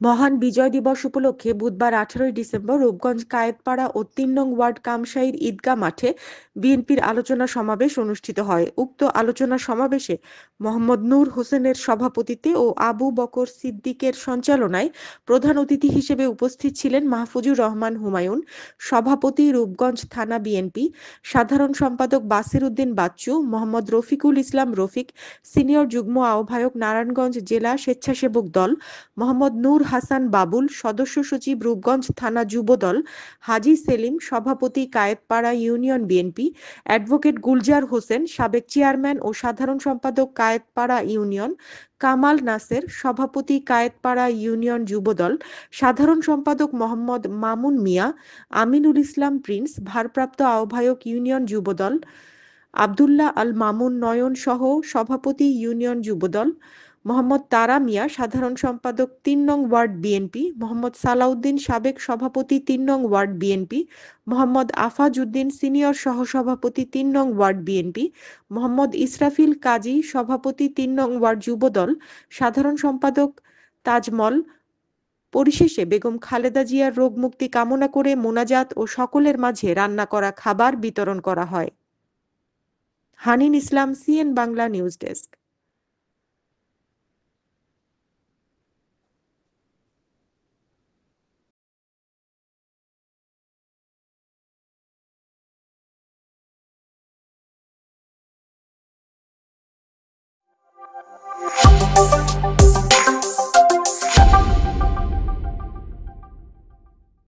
মহান বিজয় দিবস উপলক্ষে বুধবার 18 ডিসেম্বর রূপগঞ্জ কায়েতপাড়া ও ৩ নং ওয়ার্ড কামশাইর ঈদগাহ মাঠে বিএনপির আলোচনা সমাবেশ অনুষ্ঠিত হয়। উক্ত আলোচনা সমাবেশে মোহাম্মদ নূর হোসেনের সভাপতিত্বে ও আবু বকর সিদ্দিকের সঞ্চালনায় প্রধান অতিথি হিসেবে উপস্থিত ছিলেন মাহফুজুর রহমান হুমায়ুন, সভাপতি রূপগঞ্জ থানা বিএনপি, সাধারণ সম্পাদক বাসির উদ্দিন বাচ্চু, মোহাম্মদ রফিকুল ইসলাম রফিক, সিনিয়র যুগ্ম আহ্বায়ক নারায়ণগঞ্জ জেলা স্বেচ্ছাসেবক দল, মোহাম্মদ নূর হাসান বাবুল, সদস্য সচিব রূপগঞ্জ থানা যুবদল, হাজী সেলিম, সভাপতি Kayetpara union BNP, advocate Gulzar Hossain, সাবেক চেয়ারম্যান ও সাধারণ সম্পাদক কায়েতপাড়া ইউনিয়ন, কামাল নাসের, সভাপতি কায়েতপাড়া ইউনিয়ন যুবদল, সাধারণ সম্পাদক মোহাম্মদ মামুন মিয়া, আমিনুল ইসলাম প্রিন্স, ভারপ্রাপ্ত আহ্বায়ক ইউনিয়ন যুবদল, আব্দুল্লাহ আল মামুন নয়ন সহ সভাপতি ইউনিয়ন যুবদল, মোহাম্মদ তারা মিয়া, সাধারণ সম্পাদক ৩ নং ওয়ার্ড বিএনপি, মোহাম্মদ সালাউদ্দিন, সাবেক সভাপতি ৩ নং ward BNP, Mohammad Afaz Uddin, senior সহসভাপতি ৩ নং ওয়ার্ড বিএনপি, মোহাম্মদ ইসরাফিল কাজী, সভাপতি ৩ নং ওয়ার্ড যুবদল, সাধারণ সম্পাদক তাজমল। পরিশেষে বেগম খালেদা জিয়ার রোগ মুক্তি কামনা করে মোনাজাত ও সকলের মাঝে রান্না করা খাবার বিতরণ করা হয়। হানিন ইসলাম, সিএন বাংলা নিউজ ডেস্ক।